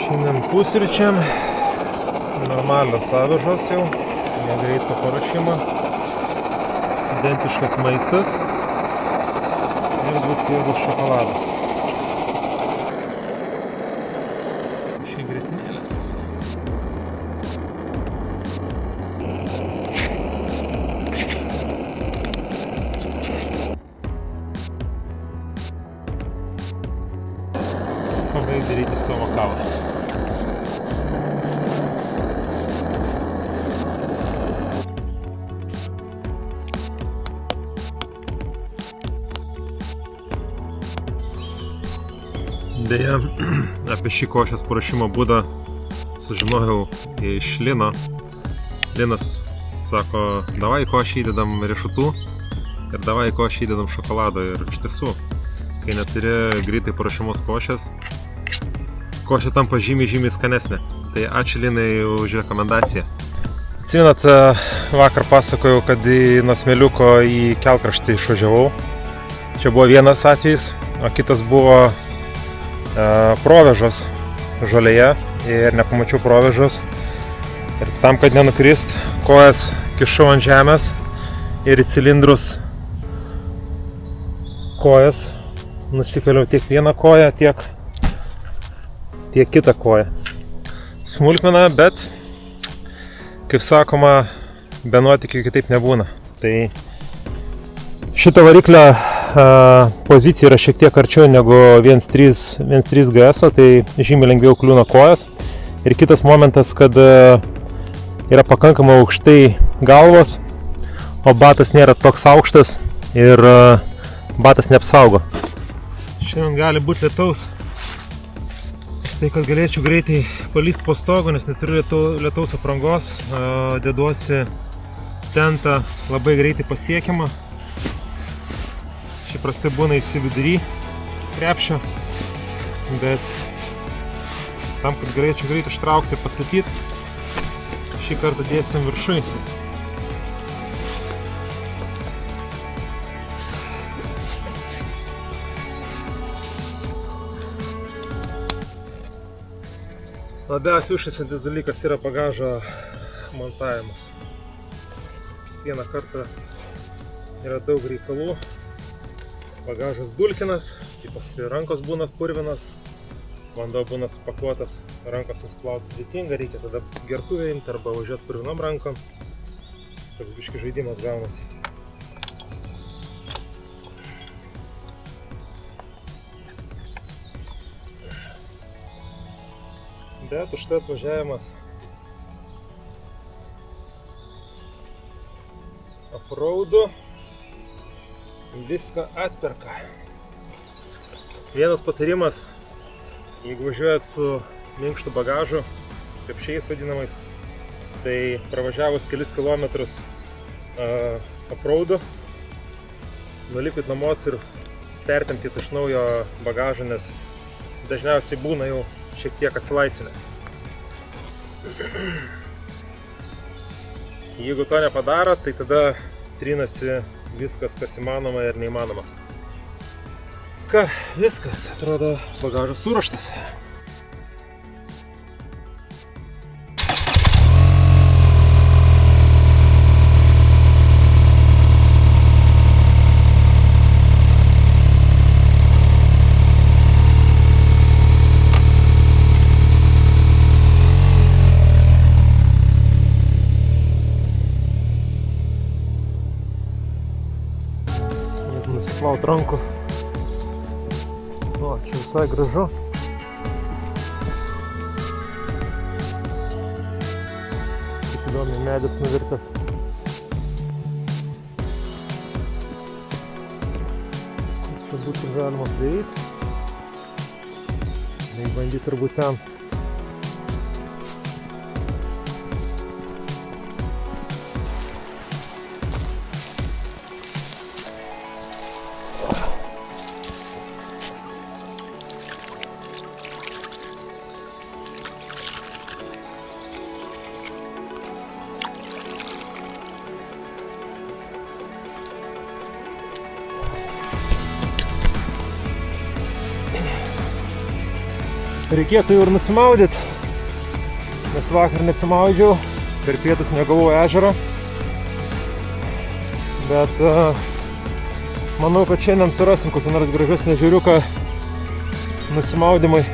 Šiandien pusryčiam normalios avižos jau, negreito paruošimo, studentiškas maistas ir bus juodas šokoladas. Šį grietinėlės. Pabaig daryti savo kavą. Beje, apie šį košės paruošimo būdą sužinojau iš Lino. Linas sako, davai košį įdedam riešutų ir davai košį įdedam šokolado. Ir iš tiesų, kai neturi greitai paruošimos košės, košė tampa žymiai skanesnė. Tai ačiū Linai už rekomendaciją. Atsimenat, vakar pasakojau, kad į nuo Smėliuko į Kelkraštį išvažiavau. Čia buvo vienas atvejis, o kitas buvo provėžos žolėje ir nepamačiau provėžos. Ir tam, kad nenukrist, kojas kišau ant žemės ir į cilindrus kojas nusikaliau tiek vieną koją, tiek kitą koją. Smulkmena, bet, kaip sakoma, be nuotykių kitaip nebūna. Tai šito variklio pozicija yra šiek tiek arčiau negu 1.3 GS, tai žymiai lengviau kliūna kojas. Ir kitas momentas, kad yra pakankamai aukštai galvos, o batas nėra toks aukštas ir batas neapsaugo. Šiandien gali būti lietaus, tai kad galėčiau greitai palyst po stogu, nes neturiu lietaus aprangos, deduosi tentą labai greitai pasiekiamą. Prastai būna įsividury krepšio, bet tam, kad galėčiau greit ištraukti ir pastatyti, šį kartą dėsim viršui. Labiausiai užšiesantis dalykas yra bagažo montavimas. Kiekvieną kartą yra daug reikalų. Bagažas dulkinas, tai paskui rankos būna purvinas, vanduo būna supakuotas, rankos nusiplauti sudėtinga, reikia tada gertuvę imti arba važiuoti purvinom rankom. Toks biški žaidimas gaunasi. Bet užtat važiavimas offroadu viską atperka. Vienas patarimas, jeigu važiuojat su minkštu bagažu, krepšiais vadinamais, tai pravažiavus kelis kilometrus offroadu, nulipkit namuos ir pertempkit iš naujo bagažą, nes dažniausiai būna jau šiek tiek atsilaisvinęs. Jeigu to nepadaro, tai tada trinasi viskas, kas įmanoma ir neįmanoma. Ką, viskas, atrodo, bagažas suruoštas. Nusiplaut rankų. O, čia visai gražu. Kaip įdomiai medis nuvirtęs. Čia būtų galima prieiti. Reik bandyti turbūt ten. reikėtų jau ir nusimaudyti, nes vakar nesimaudžiau, per pietus negavau ežero, bet manau, kad šiandien surasim kokį nors gražesnį ežeriuką nusimaudimui.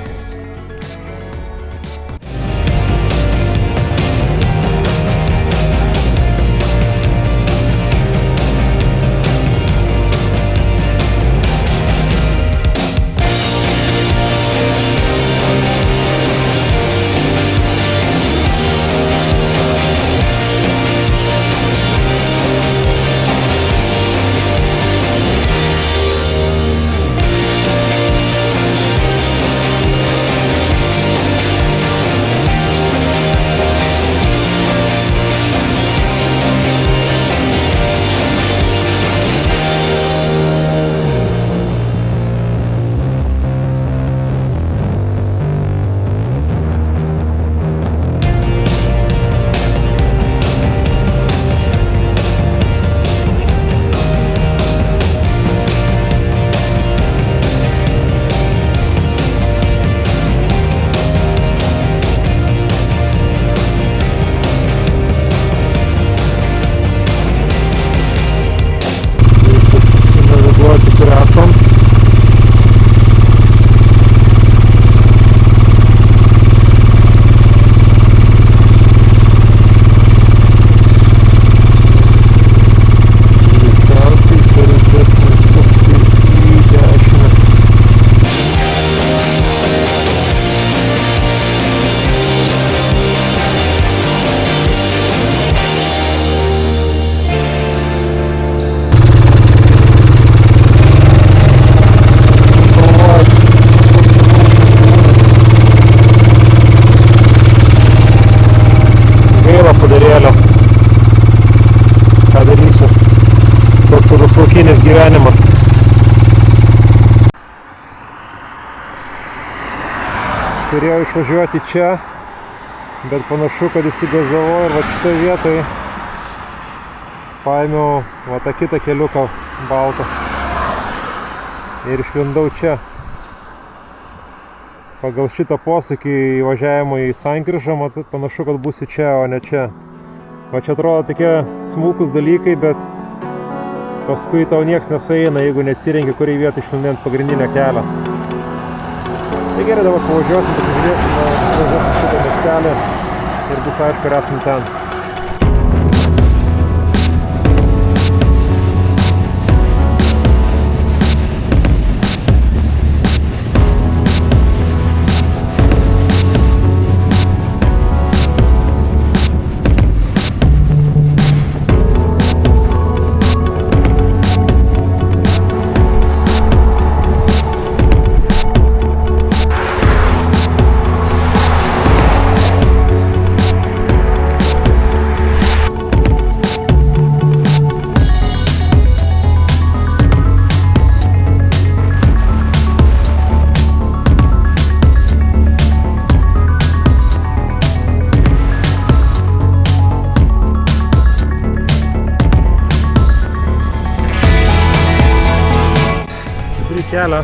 Gyvenimas. Turėjau išvažiuoti čia, bet panašu, kad įsigazavau ir va šitoj vietoj paėmiau va tą kitą keliuką baltą ir išlindau čia. Pagal šitą posakį įvažiavimo į sankryžą, panašu, kad būsiu čia, o ne čia. Va čia atrodo tokie smulkus dalykai, bet paskui tau nieks nesueina, jeigu neatsirenki, kurį vietą išlindant pagrindinio kelio. Tai gerai, dabar pavažiuosim, pasižiūrėsim, pavažiuosim šitą miestelį ir bus aišku, ar esam ten. Kelią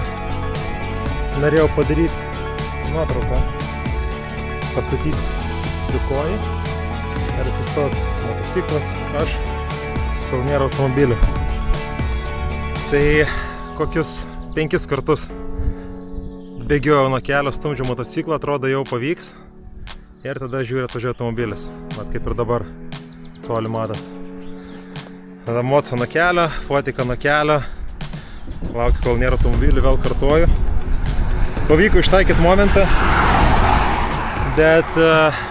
norėjau padaryti nuotrauką, pastatyti trikojį ir atsistoti motociklas, aš, kol nėra automobilių. Tai kokius 5 kartus bėgiojau nuo kelio, stumdžiu motociklą, atrodo jau pavyks ir tada žiūri atvažiuoja automobilis, mat kaip ir dabar toli matot. Tada moco nuo kelio, fotika nuo kelio. Laukiu, kol nėra automobilių, vėl kartuoju. Pavyko ištaikyti momentą, bet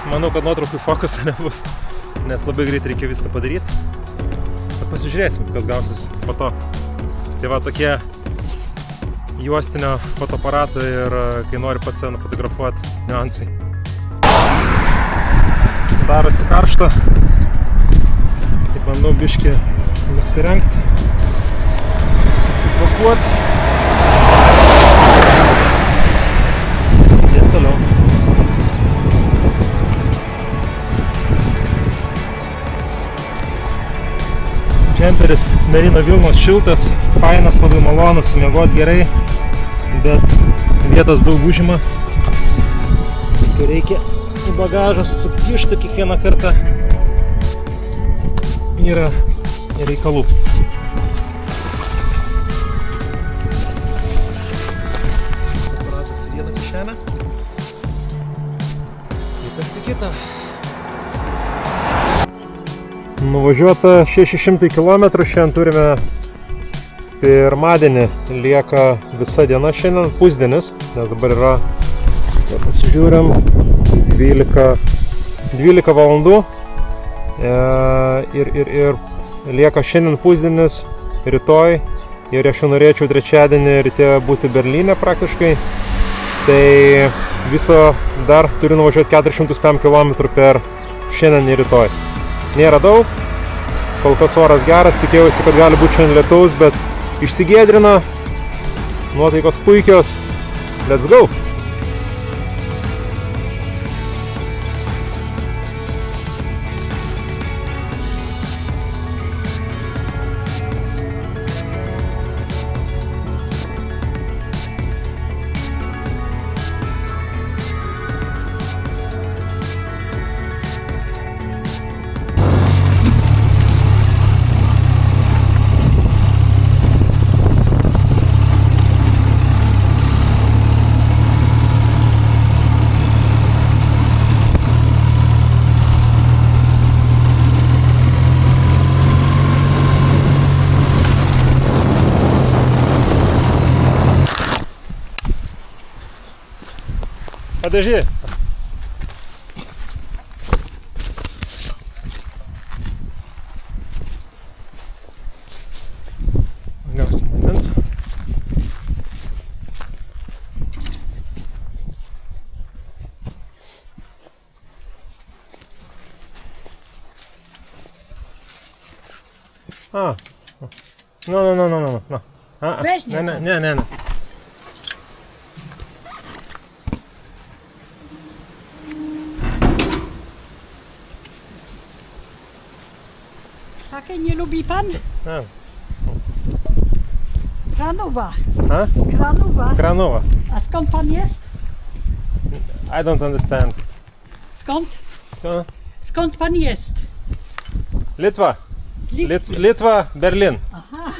manau, kad nuotraukų fokusą nebus, nes labai greit reikia viską padaryti. Bet pasižiūrėsim, kas gausis po to. Tai va tokie juostinio fotoaparato ir kai nori pats save nufotografuoti niuansai. Darosi karšta, tai bandau biškį nusirengti. Susipakuot. Ir toliau. Džemperis merino vilnos šiltas, fainas, labai malonus, sumiegot gerai, bet vietos daug užima. kai reikia į bagažą sukišti kiekvieną kartą, yra reikalų. Aparatas į vieną kišenę. Kitas į kitą. Nuvažiuota 600 km, šiandien turime pirmadienį, lieka visa diena šiandien, pusdienis, nes dabar yra, pasižiūrim, 12 valandų ir lieka šiandien pusdienis, rytoj ir aš jau norėčiau trečiadienį ryte būti Berlyne praktiškai, tai viso dar turiu nuvažiuoti 405 km per šiandien ir rytoj. Nėra daug, kol kas oras geras, tikėjausi, kad gali būti šiandien lietaus, bet išsigėdrina, nuotaikos puikios, let's go! Подожди. Gausim vandens. No. Ne. Takie nie lubi pan? A. Kranowa. A? Kranowa. A skąd pan jest? I don't understand. Skąd? Skąd? Skąd pan jest? Litva. Z Litwy. Litva, Berlin. Aha.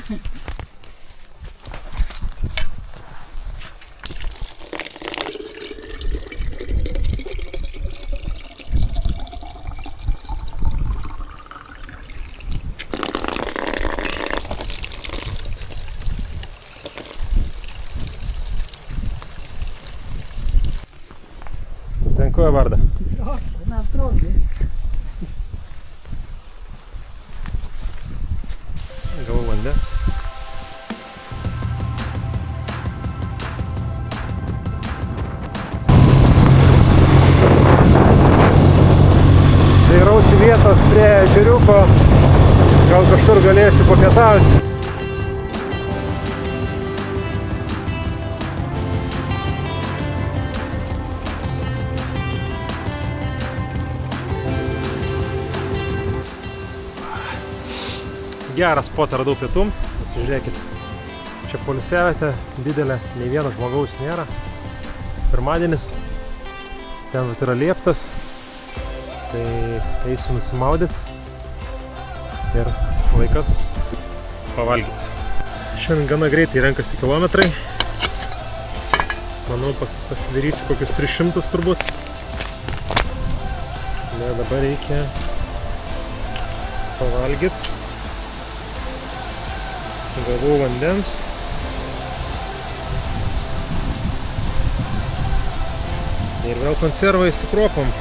Dziękuję bardzo. Proszę, na zdrowie. Gavau vandens. Dairausi vietos prie ežeriuko, gal kažkur galėsiu papietauti. Gerą spotą radau pietum, pasižiūrėkit, čia poilsiavietė didelė, nei vieno žmogaus nėra, pirmadienis, ten yra lieptas, tai eisiu nusimaudyti ir laikas pavalgyti. Šiandien gana greitai renkasi kilometrai, manau pasidarysiu kokius 300 turbūt, bet dabar reikia pavalgyti. Gavau vandens. Ir vėl konservai su kruopom.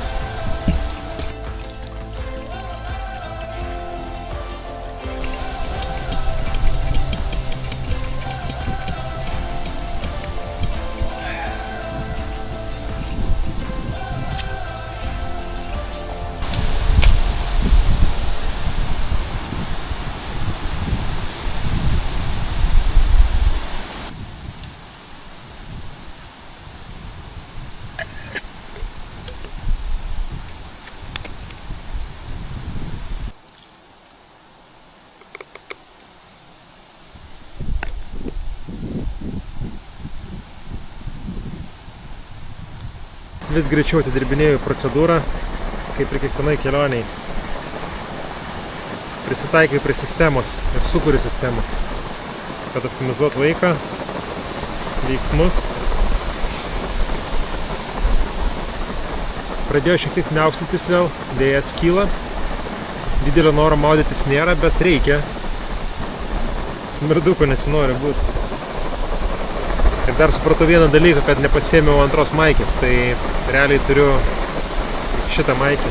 vis greičiau atidirbinėju procedūrą, kaip ir kiekvienai kelioniai. Prisitaikai prie sistemos ir sukuri sistemą, kad optimizuot laiką, veiksmus. Pradėjo šiek tiek kniaukstytis vėl, vėjas kyla. Didelio noro maudytis nėra, bet reikia. Smirduko nesinori būti. Ir dar supratau vieną dalyką, kad nepasiėmiau antros maikės, tai realiai turiu šitą maikę.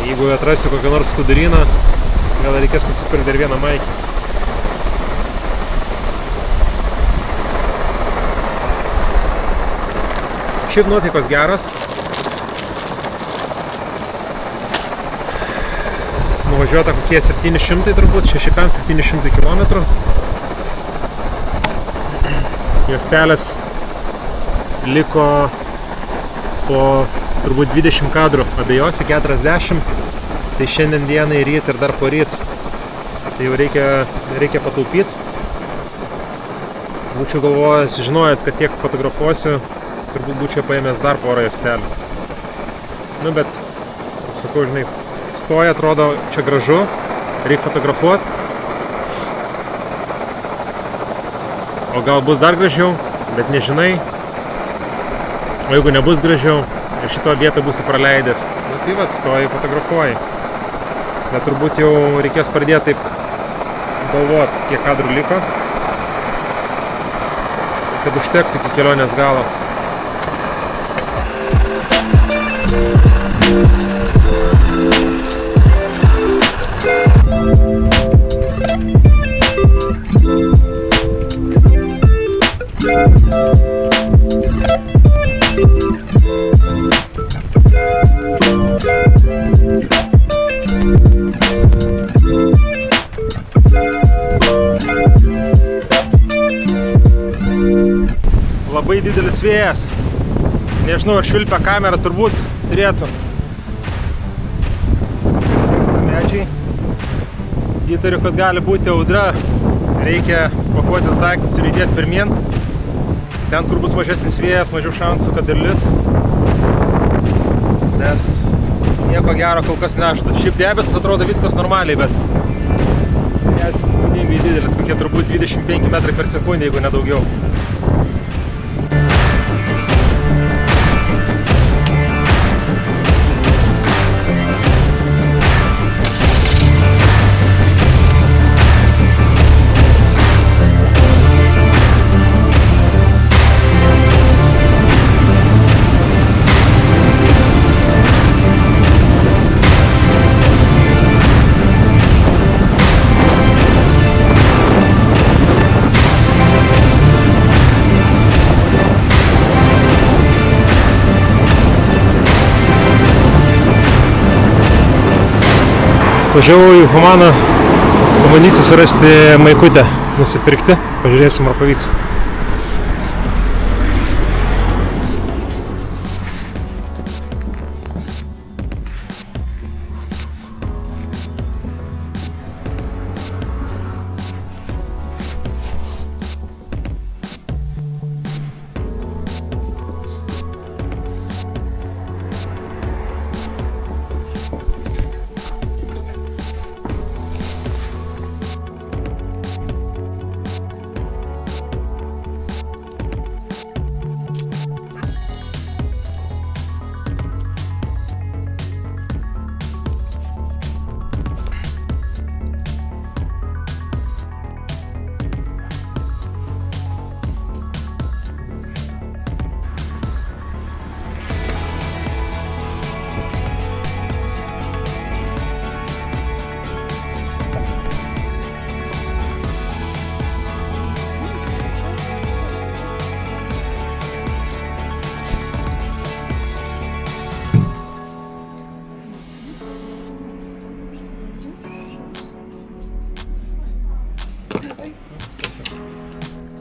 Jeigu atrasiu kokią nors skuduryną, gal reikės nusipirkti dar vieną maikę. Šiaip nuotaikos geras. Nuvažiuota kokie 700 turbūt, 600-700 km. Juostelės liko po turbūt 20 kadrų, abejosi 40. Tai šiandien dienai ryt ir dar po ryt. Tai jau reikia pataupyti. Būčiau galvojęs, žinojęs, kad tiek fotografuosiu, turbūt būčiau paėmęs dar porą juostelių. Nu bet, sakau, žinai, stoja, atrodo, čia gražu, reikia fotografuoti. O gal bus dar gražiau, bet nežinai. O jeigu nebus gražiau, ir šito vietą būsi praleidęs, nu tai vat, stoji, fotografuoji. Bet turbūt jau reikės pradėti taip galvoti, kiek kadrų liko, kad užtektų iki kelionės galo. Labai didelis vėjas. Nežinau, ar švilpia kamera, turbūt turėtų. Medžiai. Įtariu, kad gali būti audra. Reikia pakuotis daiktus ir judėti pirmyn. Ten, kur bus mažesnis vėjas, mažiau šansų, kad ir lis. Nes nieko gero kol kas nežada. Šiaip debesis atrodo viskas normaliai, bet vėjas įspūdingai didelis, kokie turbūt 25 metrai per sekundę, jeigu nedaugiau. Atvažiavau į Humaną, pabandysiu surasti maikutę, nusipirkti, pažiūrėsim, ar pavyks.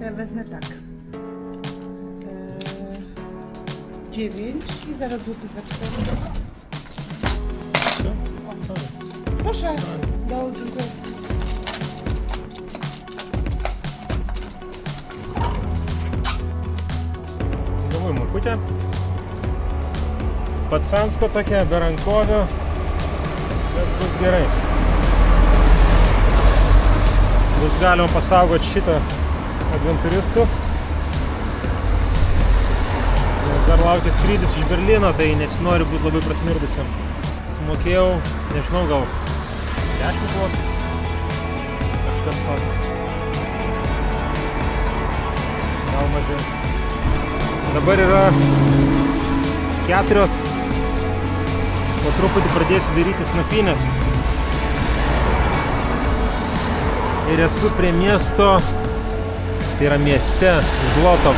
Ja wezmę tak. 9 i zaraz złotówka 4. Proszę. No, dziękuję. Новую макутя. Pacanska tokia, be rankovių, bet bus gerai. Bus galima pasaugoti šitą adventuristų. Nes dar laukia skrydis iš Berlyno, tai nesinori būti labai prasmirdusiam. Sumokėjau, nežinau, gal 10 zlotų. Kažkas tokio. Gal mažiau. Dabar yra 4. Po truputį pradėsiu darytis nakvynės. Ir esu prie miesto, tai yra mieste Zlotov.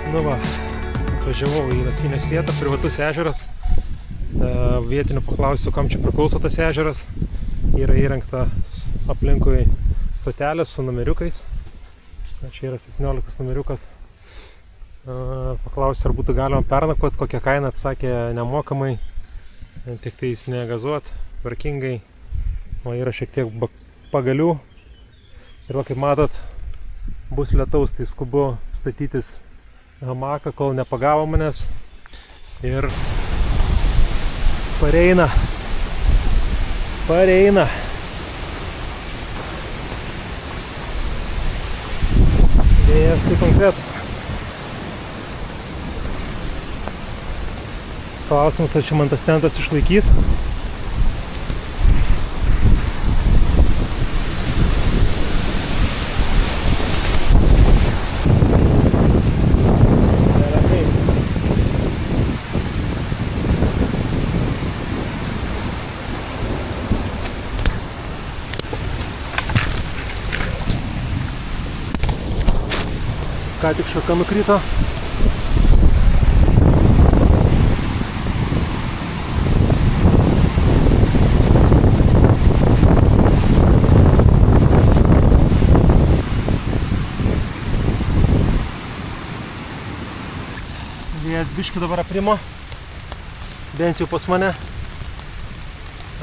Nu va, atvažiavau į nakvynės vietą, privatus ežeras. Vietinių paklausiu, kam čia priklauso tas ežeras. Yra įrengtas aplinkui stotelės su numeriukais. Čia yra 17 numeriukas. Paklausiu, ar būtų galima pernakvot, kokią kainą, atsakė nemokamai. Tik tais negazuot, tvarkingai. O yra šiek tiek pagalių. Ir va, kaip matot, bus lietaus, tai skubu statytis hamaką, kol nepagavo manęs. Ir pareina. Vėjas tai konkretus. Klausimas, ar čia man tas tentas išlaikys. Ką tik šaka nukrito. Vėjas biškį dabar aprimo, bent jau pas mane.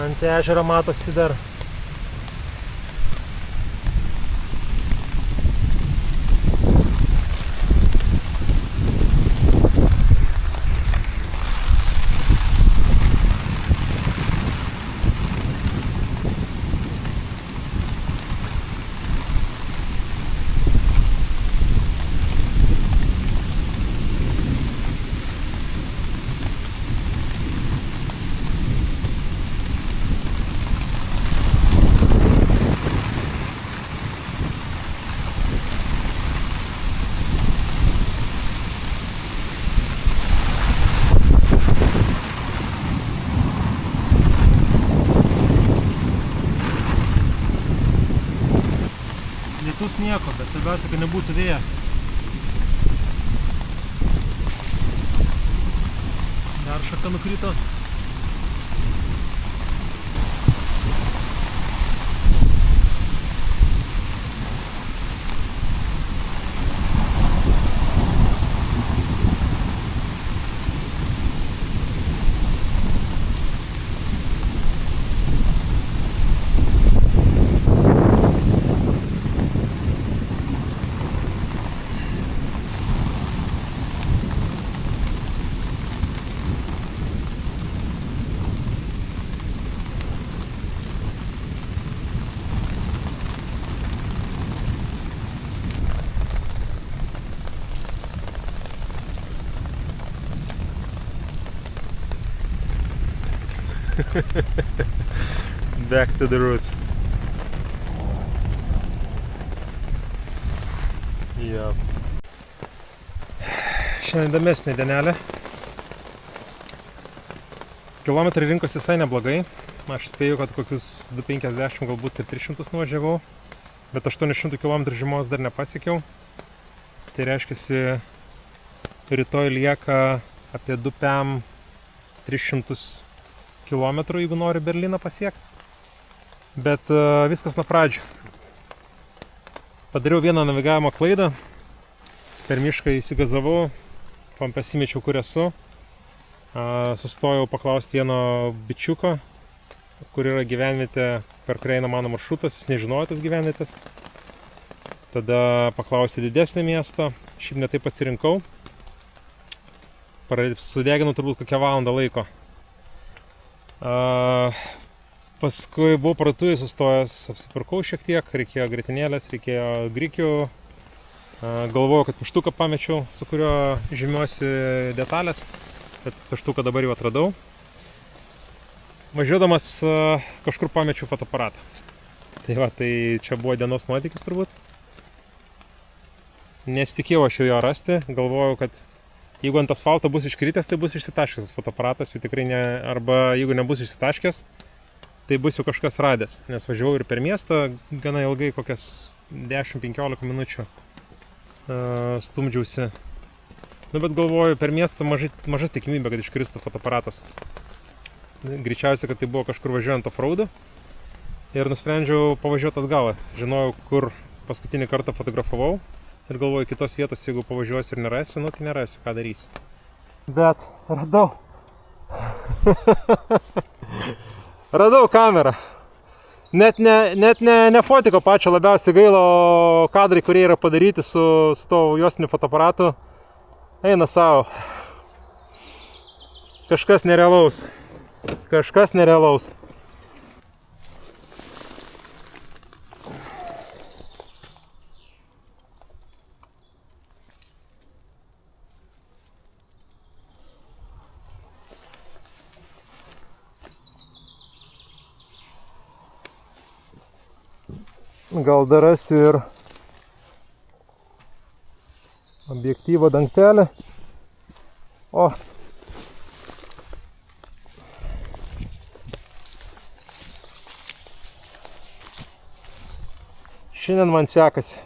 Ant ežero matosi dar. Lietus nieko, bet svarbiausia, kad nebūtų vėjo. Dar šaka nukrito. Back to the roots. Jo. Šiandien įdomesnė dienelė. Kilometrai rinkosi visai neblogai. Aš spėju, kad kokius 250, galbūt ir 300 nuvažiavau. Bet 800 km žymos dar nepasiekiau. Tai reiškia, rytoj lieka apie 300 km, jeigu nori Berlyną pasiekti. Bet viskas nuo pradžių. Padariau vieną navigavimo klaidą. Per mišką įsigazavau, pasimečiau, kur esu. Sustojau paklausti vieno bičiuko, kur yra gyvenvietė, per kurią eina mano maršrutas. Jis nežinojo tas gyvenvietės. Tada paklausė didesnį miestą. Šiaip ne taip atsirinkau. Sudeginau turbūt kokią valandą laiko. Paskui buvau parduotuvėje sustojęs, apsipirkau šiek tiek, reikėjo grietinėlės, reikėjo grikių. Galvojau, kad pieštuką pamečiau, su kuriuo žymiuosi detalės, bet pieštuką dabar jau atradau. Važiuodamas kažkur pamečiau fotoaparatą. Tai čia buvo dienos nuotykis turbūt. Nesitikėjau aš jo rasti, galvojau, kad jeigu ant asfalto bus iškritęs, tai bus išsitaškęs aparatas, jau tikrai ne, arba jeigu nebus išsitaškęs, tai bus jau kažkas radęs, nes važiavau ir per miestą gana ilgai, kokias 10-15 minučių stumdžiausi. Bet galvoju, per miestą maža tikimybė, kad iškristų fotoaparatas. Greičiausiai, kad tai buvo kažkur važiuojant off-roadu ir nusprendžiau pavažiuoti atgal. Žinojau, kur paskutinį kartą fotografavau. Ir galvoju, kitos vietos, jeigu pavažiuosiu ir nerasiu, tai nerasiu, ką darysiu. Bet radau. Radau kamerą. Net ne fotiko pačio labiausiai gaila, o kadrai, kurie yra padaryti su tavo juostiniu fotoaparatu, eina savo. Kažkas nerealaus. Kažkas nerealaus. Gal dar rasiu ir objektyvo dangtelę. O! Šiandien man sekasi.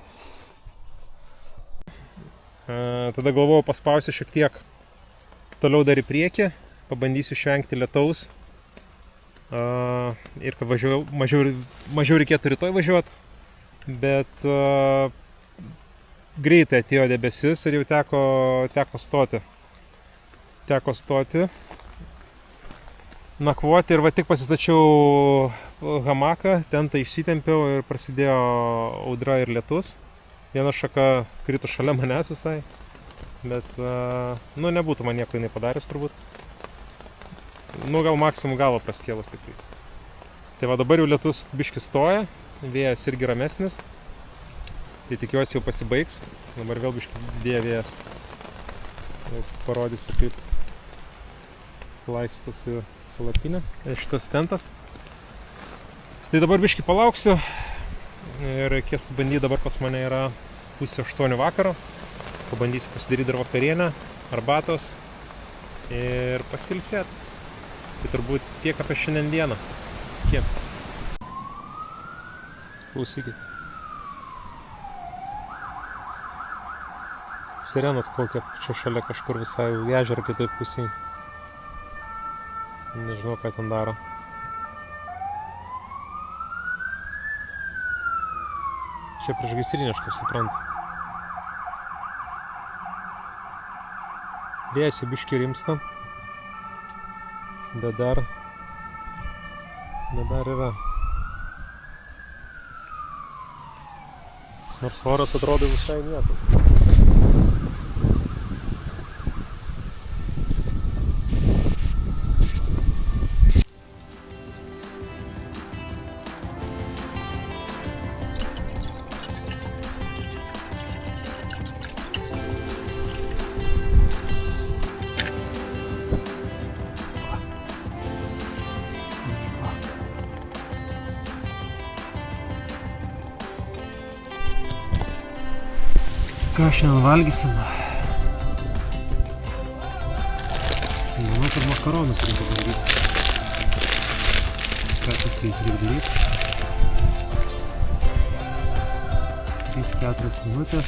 Tada galvojau, paspausiu šiek tiek toliau dar į priekį, pabandysiu išvengti lietaus. Ir kad mažiau reikėtų rytoj važiuoti. Bet greitai atėjo debesis ir jau teko stoti. Nakvoti ir va tik pasistačiau hamaką, tentą išsitempiau ir prasidėjo audra ir lietus. Viena šaka krito šalia manęs visai, bet nebūtų man nieko nepadarius turbūt. Gal maksimum galvą praskėlus tiktais. Tai va dabar jau lietus biški stoja. Vėjas irgi ramesnis, tai tikiuosi jau pasibaigs. Dabar vėl biškį didėja vėjas. Parodysiu, kaip laikstosi palapinė. Šitas tentas. Tai dabar biškį palauksiu ir reikės pabandyti, dabar pas mane yra 7:30 vakaro. Pabandysiu pasidaryti dar vakarienę, arbatos ir pasilsėti. Tai turbūt tiek apie šiandien dieną. Kiek? Klausykit. Sirenos kokia čia šalia kažkur visai ežero kitoj pusėj. Nežinau, ką ten daro. Čia priešgaisrinė, aš kaip suprantu. Vėjas jau biškį rimsta. Bet dar yra. Nors oras atrodo visai niekas. Ką šiandien valgysim? Manau, kad makaronus reikia bandyti. Ką su jais reikia daryti? 3-4 minutės.